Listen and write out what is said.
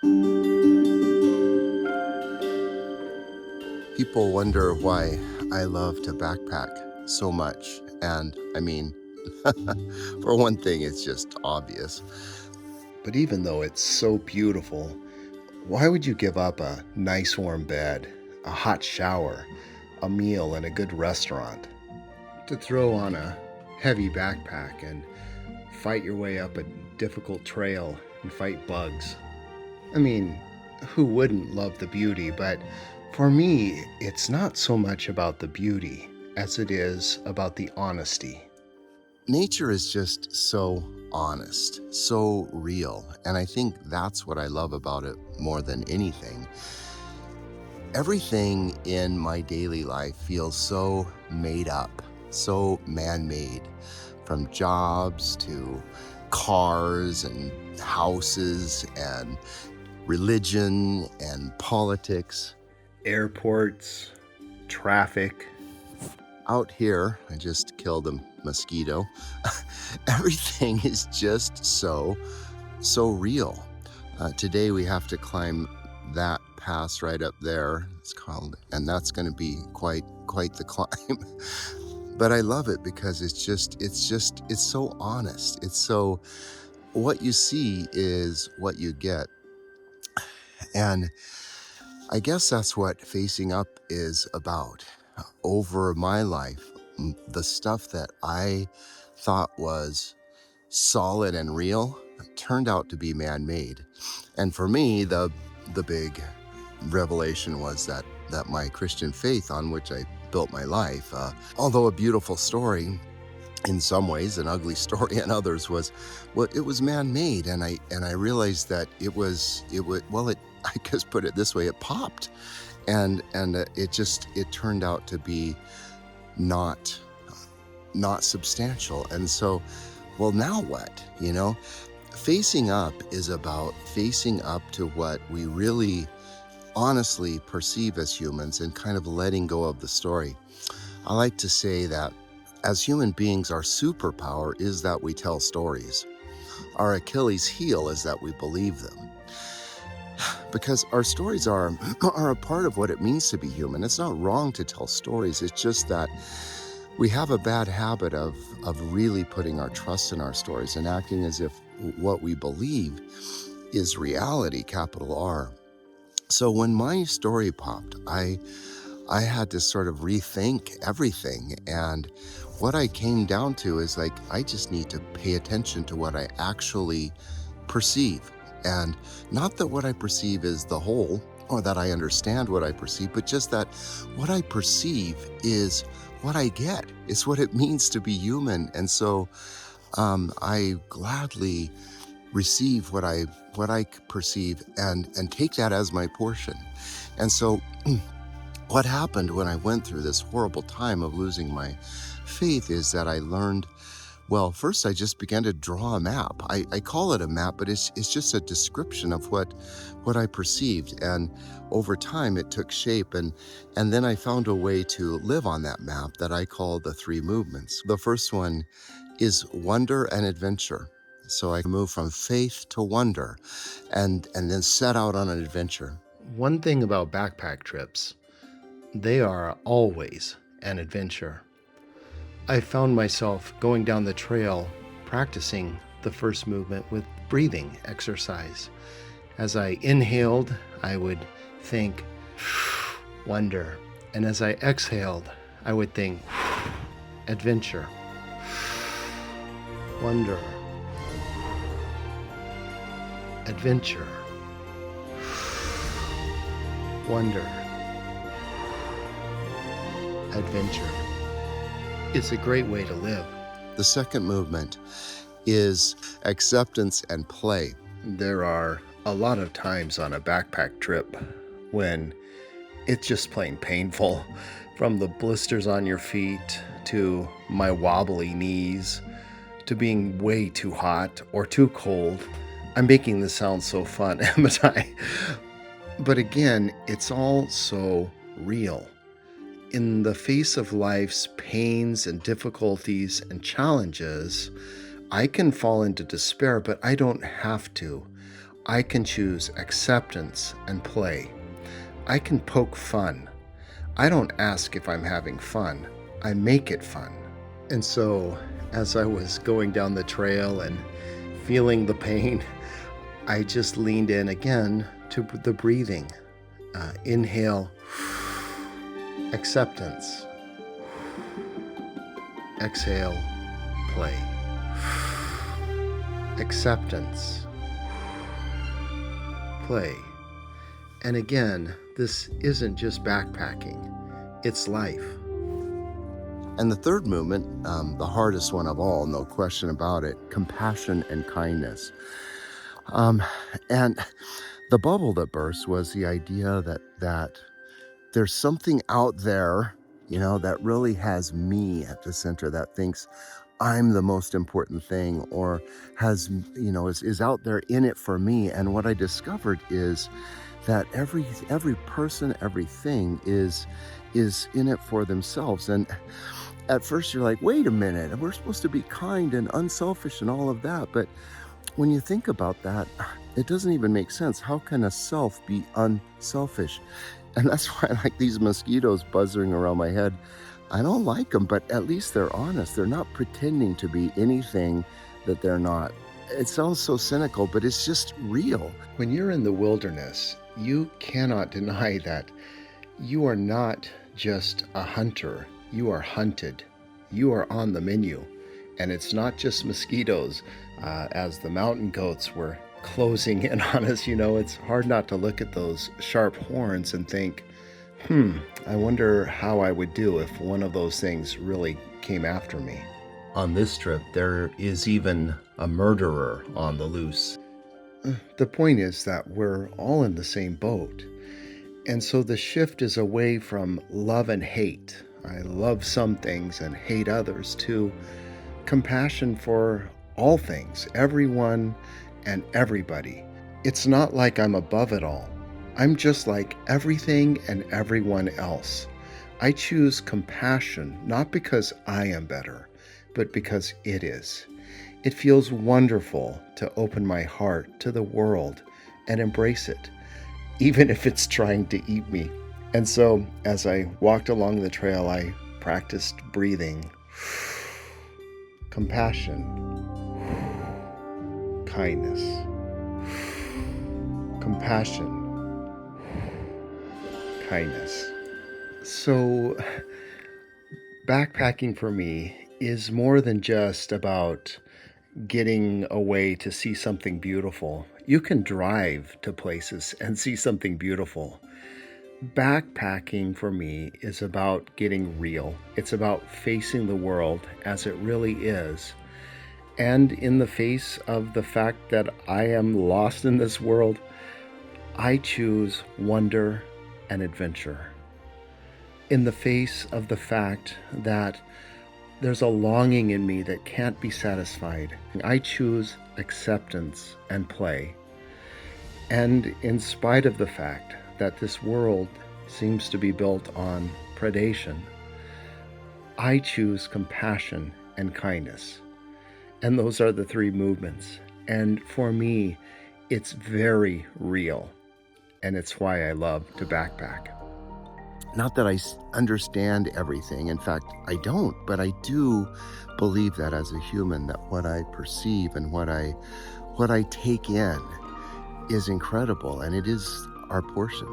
People wonder why I love to backpack so much. And I mean, for one thing, it's just obvious. But even though it's so beautiful, why would you give up a nice warm bed, a hot shower, a meal, and a good restaurant to throw on a heavy backpack and fight your way up a difficult trail and fight bugs? I mean, who wouldn't love the beauty? But for me, it's not so much about the beauty as it is about the honesty. Nature is just so honest, so real, and I think that's what I love about it more than anything. Everything in my daily life feels so made up, so man-made, from jobs to cars and houses and religion and politics, airports, traffic. Out here, I just killed a mosquito. Everything is just so real. Today we have to climb that pass right up there. It's called, and that's going to be quite the climb. But I love it because it's so honest. It's so, what you see is what you get. And I guess that's what facing up is about. Over my life, the stuff that I thought was solid and real turned out to be man-made. And for me, the big revelation was that my Christian faith, on which I built my life, although a beautiful story in some ways, an ugly story in others, was, well, it was man-made. And I realized that it was well, it, I guess, put it this way, it popped. And it turned out to be not substantial. And so, well, now what? Facing up is about facing up to what we really honestly perceive as humans and kind of letting go of the story. I like to say that as human beings, our superpower is that we tell stories. Our Achilles heel is that we believe them. Because our stories are a part of what it means to be human. It's not wrong to tell stories. It's just that we have a bad habit of really putting our trust in our stories and acting as if what we believe is reality, capital R. So when my story popped, I had to sort of rethink everything. And what I came down to is, like, I just need to pay attention to what I actually perceive. And not that what I perceive is the whole, or that I understand what I perceive, but just that what I perceive is what I get. It's what it means to be human. And so I gladly receive what I perceive and take that as my portion. And so what happened when I went through this horrible time of losing my faith is that I learned, well, first I just began to draw a map. I call it a map, but it's just a description of what I perceived. And over time it took shape, and then I found a way to live on that map that I call the three movements. The first one is wonder and adventure. So I moved from faith to wonder and then set out on an adventure. One thing about backpack trips, they are always an adventure. I found myself going down the trail practicing the first movement with breathing exercise. As I inhaled, I would think, wonder. And as I exhaled, I would think, adventure, wonder, adventure, wonder, adventure. It's a great way to live. The second movement is acceptance and play. There are a lot of times on a backpack trip when it's just plain painful, from the blisters on your feet to my wobbly knees to being way too hot or too cold. I'm making this sound so fun, haven't I? But again, it's all so real. In the face of life's pains and difficulties and challenges, I can fall into despair, but I don't have to. I can choose acceptance and play. I can poke fun. I don't ask if I'm having fun. I make it fun. And so, as I was going down the trail and feeling the pain, I just leaned in again to the breathing. Inhale, acceptance. Exhale, play. Acceptance, play. And again, this isn't just backpacking, it's life. And the third movement, the hardest one of all, no question about it, compassion and kindness. And the bubble that burst was the idea that there's something out there, that really has me at the center, that thinks I'm the most important thing, or has, is out there in it for me. And what I discovered is that every person, everything is in it for themselves. And at first you're like, wait a minute, we're supposed to be kind and unselfish and all of that. But when you think about that, it doesn't even make sense. How can a self be unselfish? And that's why I like these mosquitoes buzzing around my head. I don't like them, but at least they're honest. They're not pretending to be anything that they're not. It sounds so cynical, but it's just real. When you're in the wilderness, you cannot deny that you are not just a hunter. You are hunted. You are on the menu. And it's not just mosquitoes. As the mountain goats were closing in on us, it's hard not to look at those sharp horns and think, I wonder how I would do if one of those things really came after me. On this trip, there is even a murderer on the loose. The point is that we're all in the same boat. And so the shift is away from love and hate. I love some things and hate others, to compassion for all things, everyone and everybody. It's not like I'm above it all. I'm just like everything and everyone else. I choose compassion, not because I am better, but because it is. It feels wonderful to open my heart to the world and embrace it, even if it's trying to eat me. And so, as I walked along the trail, I practiced breathing. Compassion, kindness, compassion, kindness. So, backpacking for me is more than just about getting away to see something beautiful. You can drive to places and see something beautiful. Backpacking for me is about getting real. It's about facing the world as it really is. And in the face of the fact that I am lost in this world, I choose wonder and adventure. In the face of the fact that there's a longing in me that can't be satisfied, I choose acceptance and play. And in spite of the fact that this world seems to be built on predation, I choose compassion and kindness. And those are the three movements. And for me, it's very real. And it's why I love to backpack. Not that I understand everything. In fact, I don't, but I do believe that as a human, that what I perceive and what I take in is incredible, and it is our portion.